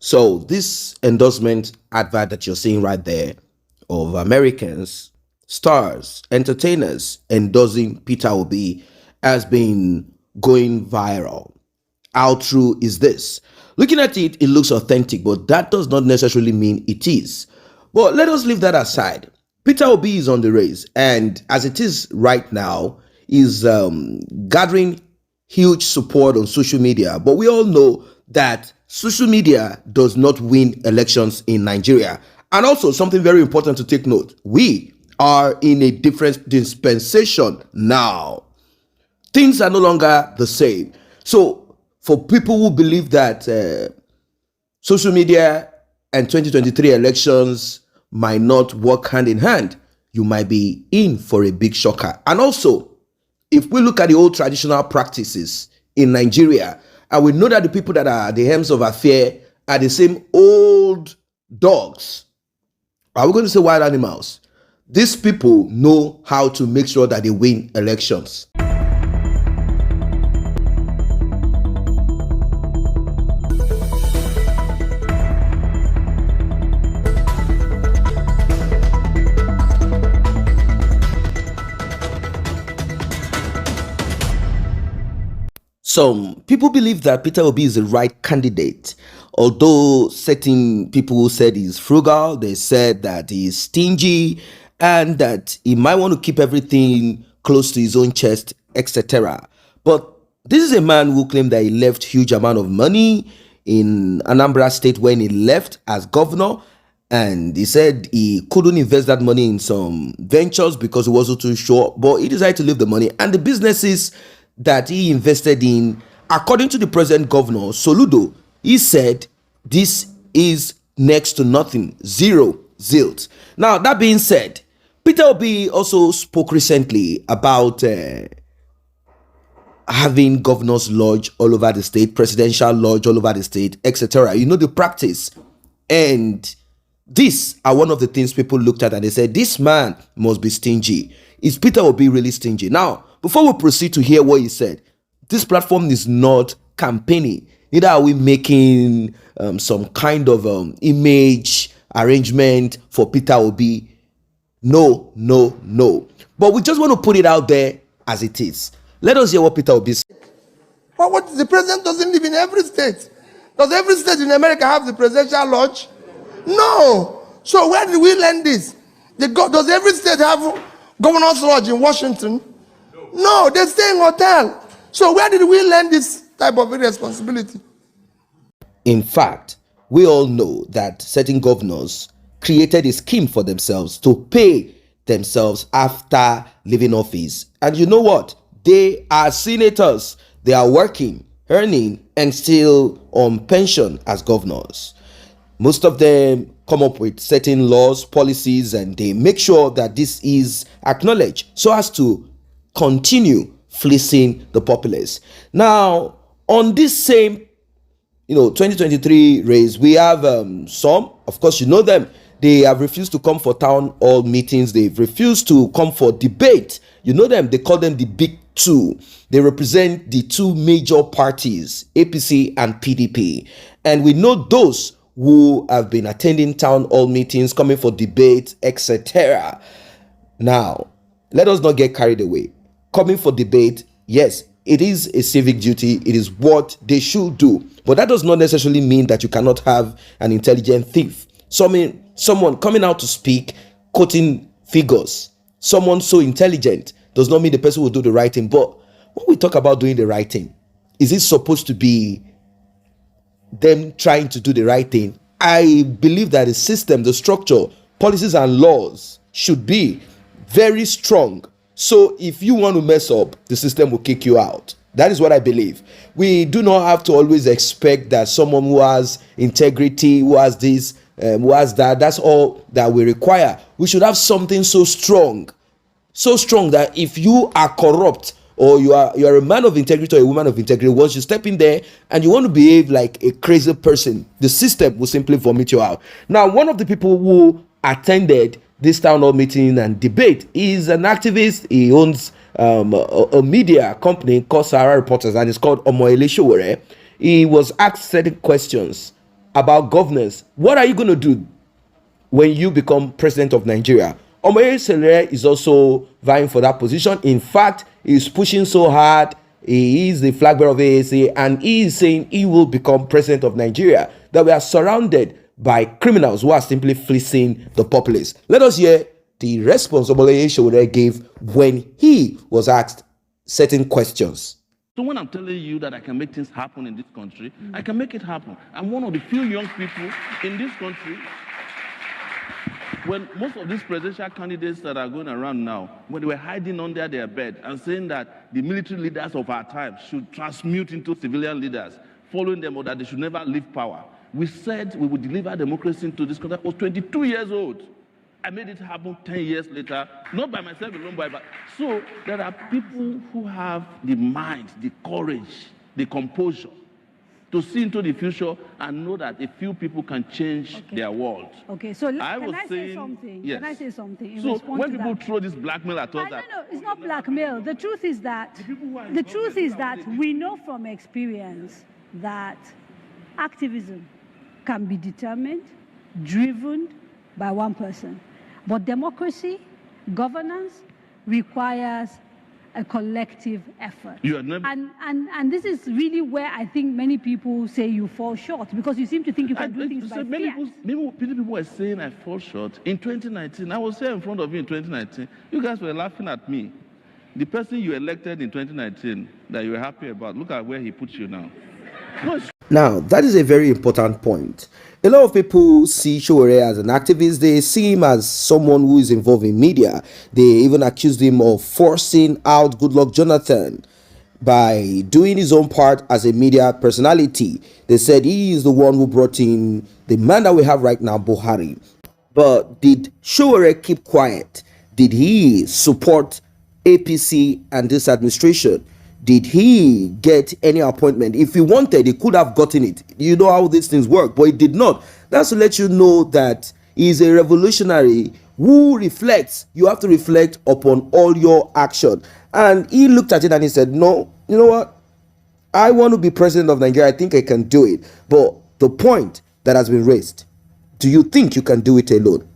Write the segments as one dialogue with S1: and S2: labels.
S1: So this endorsement advert that you're seeing right there of Americans, stars, entertainers endorsing Peter Obi has been going viral. How true is this? Looking at it, it looks authentic, but that does not necessarily mean it is. But let us leave that aside. Peter Obi is on the race, and as it is right now, is gathering huge support on social media. But we all know that social media does not win elections in Nigeria. And also, something very important to take note, we are in a different dispensation now. Things are no longer the same. So, for people who believe that social media and 2023 elections might not work hand in hand, you might be in for a big shocker. And also, if we look at the old traditional practices in Nigeria, and we know that the people that are the helms of affair are the same old dogs, are we going to say wild animals? These people know how to make sure that they win elections. Some people believe that Peter Obi is the right candidate, although certain people said he's frugal, they said that he's stingy, and that he might want to keep everything close to his own chest, etc. But this is a man who claimed that he left huge amount of money in Anambra State when he left as governor, and he said he couldn't invest that money in some ventures because he wasn't too sure, but he decided to leave the money, and the businesses that he invested in, according to the present governor, Soludo, he said this is next to nothing, zero zilt. Now, that being said, Peter Obi also spoke recently about having governors lodge all over the state, presidential lodge all over the state, etc. You know the practice. And these are one of the things people looked at and they said, this man must be stingy. Is Peter Obi really stingy? Now, before we proceed to hear what he said, this platform is not campaigning. Neither are we making some kind of image arrangement for Peter Obi. No, no, no. But we just want to put it out there as it is. Let us hear what Peter Obi said.
S2: But what the president doesn't live in every state. Does every state in America have the presidential lodge? No. So where did we learn this? Does every state have governor's lodge in Washington? No, they stay in hotel. So where did we learn this type of irresponsibility?
S1: In fact, we all know that certain governors created a scheme for themselves to pay themselves after leaving office. And you know what? They are senators. They are working, earning, and still on pension as governors. Most of them come up with certain laws, policies, and they make sure that this is acknowledged so as to continue fleecing the populace. Now, on this same 2023 race, we have some, of course, you know them. They have refused to come for town hall meetings. They've refused to come for debate. You know them. They call them the big two. They represent the two major parties, APC and PDP. And we know those who have been attending town hall meetings, coming for debate, etc. Now, let us not get carried away. Coming for debate, yes, it is a civic duty. It is what they should do. But that does not necessarily mean that you cannot have an intelligent thief. Someone coming out to speak, quoting figures. Someone so intelligent does not mean the person will do the right thing. But when we talk about doing the right thing, is it supposed to be them trying to do the right thing? I believe that the system, the structure, policies and laws should be very strong. So if you want to mess up, the system will kick you out. That is what I believe. We do not have to always expect that someone who has integrity, who has this, who has that, that's all that we require. We should have something so strong that if you are corrupt or you are a man of integrity or a woman of integrity, once you step in there and you want to behave like a crazy person, the system will simply vomit you out. Now, one of the people who attended this town hall meeting and debate is an activist. He owns a media company called Sahara Reporters, and it's called Omoele Showore. He was asked certain questions about governance. What are you going to do when you become president of Nigeria? Omoyele is also vying for that position. In fact, he's pushing so hard. He is the flag bearer of AAC, and he is saying he will become president of Nigeria, that we are surrounded by criminals who are simply fleecing the populace. Let us hear the response Omoyele gave when he was asked certain questions.
S3: So when I'm telling you that I can make things happen in this country, I can make it happen. I'm one of the few young people in this country. When most of these presidential candidates that are going around now, when they were hiding under their bed and saying that the military leaders of our time should transmute into civilian leaders, following them, or that they should never leave power, we said we would deliver democracy into this country. I was 22 years old. I made it happen 10 years later, not by myself alone, but so there are people who have the mind, the courage, the composure to see into the future and know that a few people can change their world.
S4: Okay, so can I say something?
S3: Yes.
S4: Can I say something?
S3: So when people throw this blackmail at us,
S4: no, it's not blackmail. The truth is that we know from experience that activism can be determined, driven by one person, but democracy, governance requires a collective effort. And this is really where I think many people say you fall short, because you seem to think you can do things by
S3: many people were saying I fall short. In 2019, I was here in front of you in 2019. You guys were laughing at me. The person you elected in 2019 that you were happy about, look at where he puts you now.
S1: Now, that is a very important point. A lot of people see Sowore as an activist. They see him as someone who is involved in media. They even accused him of forcing out Goodluck Jonathan by doing his own part as a media personality. They said he is the one who brought in the man that we have right now, Buhari. But did Sowore keep quiet? Did he support APC and this administration? Did he get any appointment? If he wanted, he could have gotten it. You know how these things work, but he did not. That's to let you know that he is a revolutionary who reflects. You have to reflect upon all your action. And he looked at it and he said, no, you know what? I want to be president of Nigeria. I think I can do it. But the point that has been raised, do you think you can do it alone?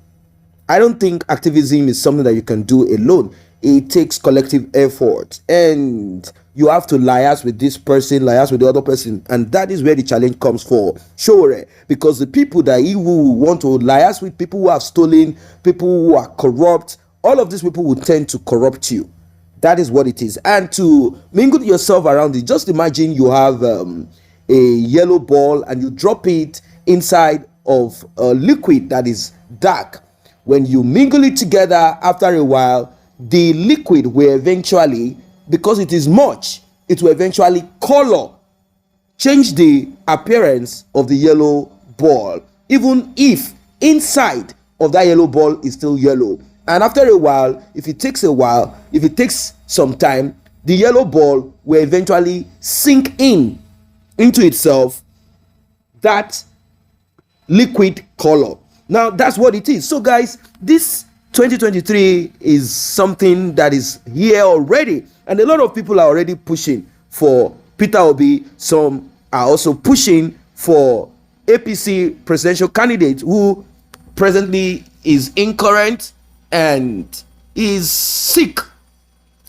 S1: I don't think activism is something that you can do alone. It takes collective effort, and you have to liaise with this person, liaise with the other person, and that is where the challenge comes for Sowore, because the people that he will want to liaise with, people who have stolen, people who are corrupt, all of these people will tend to corrupt you. That is what it is. And to mingle yourself around it, just imagine you have a yellow ball and you drop it inside of a liquid that is dark. When you mingle it together, after a while, the liquid will eventually, because it is much, it will eventually color, change the appearance of the yellow ball, even if inside of that yellow ball is still yellow. And after a while, if it takes some time, the yellow ball will eventually sink into itself, that liquid color. Now that's what it is. So guys, this 2023 is something that is here already, and a lot of people are already pushing for Peter Obi. Some are also pushing for APC presidential candidate who presently is incurrent and is sick,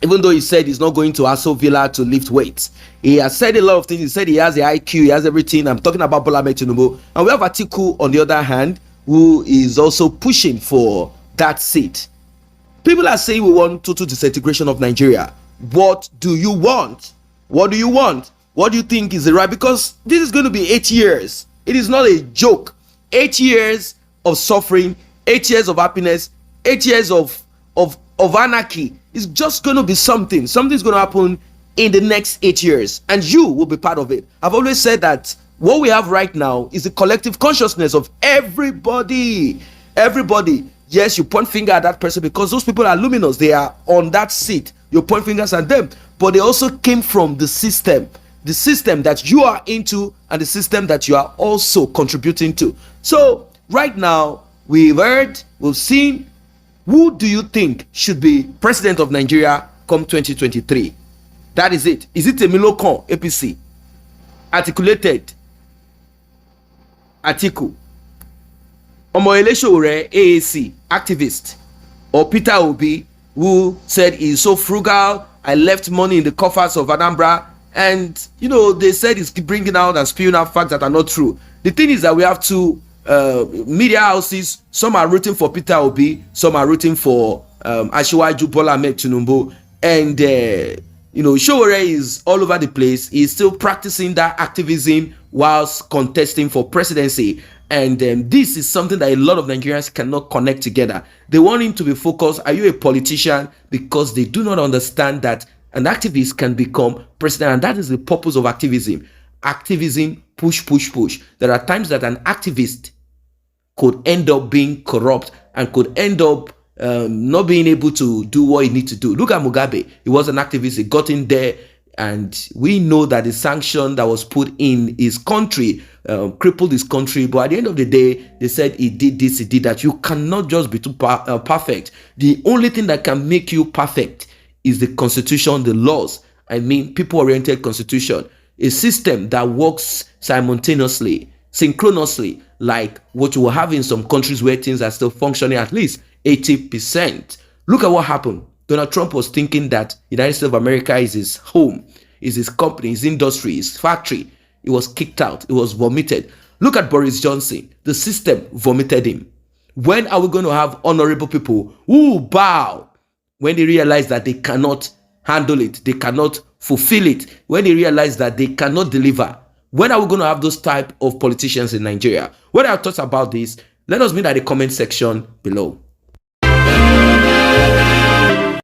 S1: even though he said he's not going to Aso Villa to lift weights. He has said a lot of things. He said he has the IQ, he has everything. I'm talking about Bola Ahmed Tinubu. And we have Atiku on the other hand, who is also pushing for that seat. People are saying we want total disintegration of Nigeria. What do you want? What do you want? What do you think is the right? Because this is going to be 8 years. It is not a joke. 8 years of suffering, 8 years of happiness, 8 years of anarchy. It's just going to be something. Something's going to happen in the next 8 years, and you will be part of it. I've always said that what we have right now is the collective consciousness of everybody. Everybody. Yes, you point finger at that person because those people are luminous. They are on that seat. You point fingers at them. But they also came from the system that you are into and the system that you are also contributing to. So right now, we've heard, we've seen. Who do you think should be president of Nigeria come 2023? That is it. Is it Emilio Kan, APC? Articulated. Atiku, Omoyele Sowore, AAC activist, or Peter Obi, who said he's so frugal, I left money in the coffers of Anambra, and they said he's bringing out and spewing out facts that are not true. The thing is that we have two media houses. Some are rooting for Peter Obi, some are rooting for Asiwaju Bola Ahmed Tinubu, and Sowore is all over the place. He's still practicing that activism whilst contesting for presidency. And this is something that a lot of Nigerians cannot connect together. They want him to be focused. Are you a politician? Because they do not understand that an activist can become president. And that is the purpose of activism. Activism, push, push, push. There are times that an activist could end up being corrupt and could end up not being able to do what he needs to do. Look at Mugabe. He was an activist. He got in there, and we know that the sanction that was put in his country crippled his country. But at the end of the day, they said he did this, he did that. You cannot just be too perfect. The only thing that can make you perfect is the constitution, the laws. I mean, people-oriented constitution, a system that works simultaneously, synchronously, like what you will have in some countries where things are still functioning at least 80%. Look at what happened. Donald Trump was thinking that United States of America is his home, is his company, his industry, his factory. He was kicked out. He was vomited. Look at Boris Johnson. The system vomited him. When are we going to have honorable people who bow when they realize that they cannot handle it, they cannot fulfill it, when they realize that they cannot deliver? When are we going to have those type of politicians in Nigeria? What are your thoughts about this? Let us know in the comment section below.